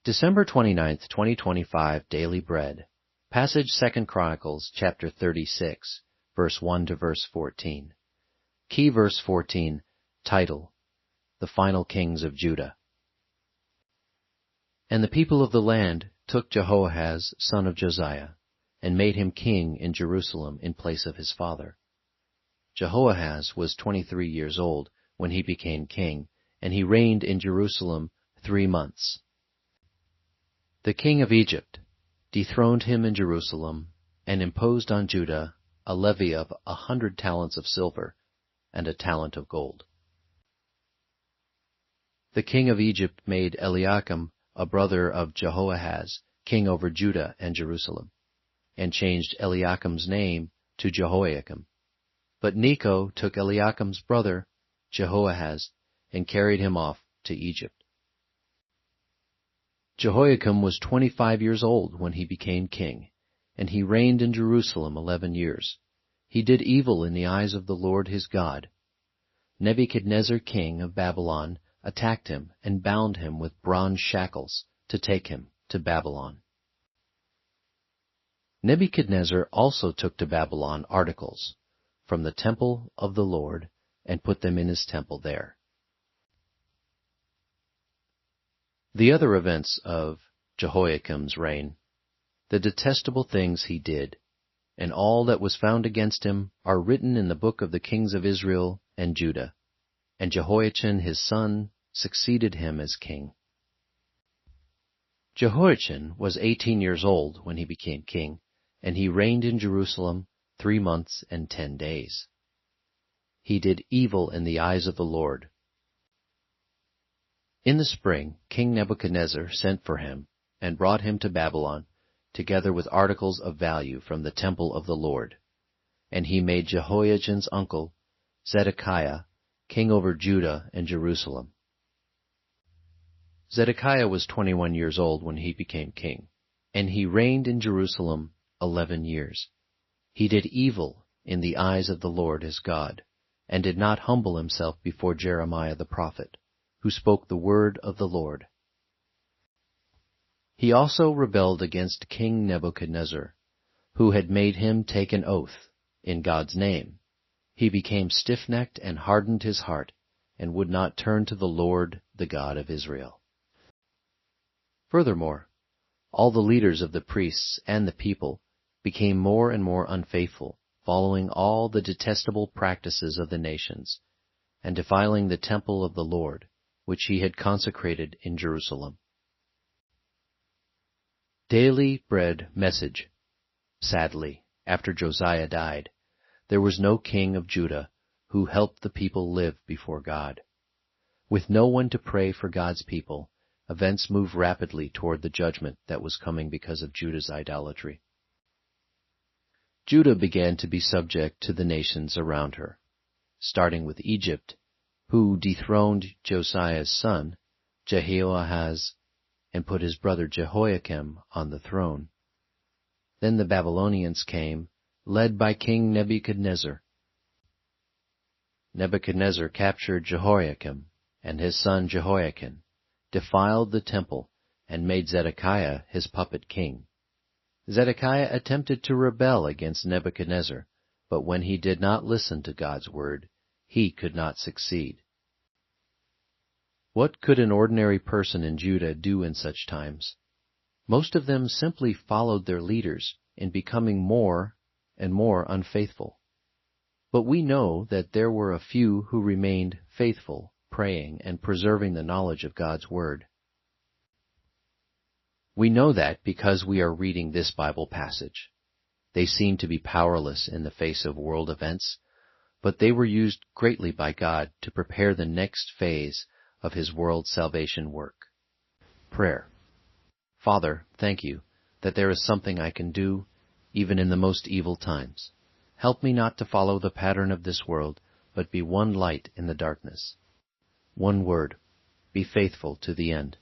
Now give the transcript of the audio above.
December 29th, 2025, Daily Bread. Passage 2 Chronicles, chapter 36, verse 1 to verse 14. Key verse 14, title, The Final Kings of Judah. And the people of the land took Jehoahaz, son of Josiah, and made him king in Jerusalem in place of his father. Jehoahaz was 23 years old when he became king, and he reigned in Jerusalem 3 months. The king of Egypt dethroned him in Jerusalem, and imposed on Judah a levy of 100 talents of silver and a talent of gold. The king of Egypt made Eliakim, a brother of Jehoahaz, king over Judah and Jerusalem, and changed Eliakim's name to Jehoiakim. But Necho took Eliakim's brother, Jehoahaz, and carried him off to Egypt. Jehoiakim was 25 years old when he became king, and he reigned in Jerusalem 11 years. He did evil in the eyes of the Lord his God. Nebuchadnezzar, king of Babylon, attacked him and bound him with bronze shackles to take him to Babylon. Nebuchadnezzar also took to Babylon articles from the temple of the Lord and put them in his temple there. The other events of Jehoiakim's reign, the detestable things he did, and all that was found against him are written in the book of the kings of Israel and Judah, and Jehoiachin his son succeeded him as king. Jehoiachin was 18 years old when he became king, and he reigned in Jerusalem 3 months and 10 days. He did evil in the eyes of the Lord. In the spring, King Nebuchadnezzar sent for him and brought him to Babylon, together with articles of value from the temple of the Lord. And he made Jehoiachin's uncle, Zedekiah, king over Judah and Jerusalem. Zedekiah was 21 years old when he became king, and he reigned in Jerusalem 11 years. He did evil in the eyes of the Lord his God, and did not humble himself before Jeremiah the prophet, who spoke the word of the Lord. He also rebelled against King Nebuchadnezzar, who had made him take an oath in God's name. He became stiff-necked and hardened his heart, and would not turn to the Lord, the God of Israel. Furthermore, all the leaders of the priests and the people became more and more unfaithful, following all the detestable practices of the nations, and defiling the temple of the Lord, which he had consecrated in Jerusalem. Daily Bread Message. Sadly, after Josiah died, there was no king of Judah who helped the people live before God. With no one to pray for God's people, events moved rapidly toward the judgment that was coming because of Judah's idolatry. Judah began to be subject to the nations around her, starting with Egypt, who dethroned Josiah's son, Jehoahaz, and put his brother Jehoiakim on the throne. Then the Babylonians came, led by King Nebuchadnezzar. Nebuchadnezzar captured Jehoiakim and his son Jehoiachin, defiled the temple, and made Zedekiah his puppet king. Zedekiah attempted to rebel against Nebuchadnezzar, but when he did not listen to God's word, he could not succeed. What could an ordinary person in Judah do in such times? Most of them simply followed their leaders in becoming more and more unfaithful. But we know that there were a few who remained faithful, praying and preserving the knowledge of God's word. We know that because we are reading this Bible passage. They seem to be powerless in the face of world events, but they were used greatly by God to prepare the next phase of His world salvation work. Prayer. Father, thank you that there is something I can do even in the most evil times. Help me not to follow the pattern of this world, but be one light in the darkness. One word, be faithful to the end.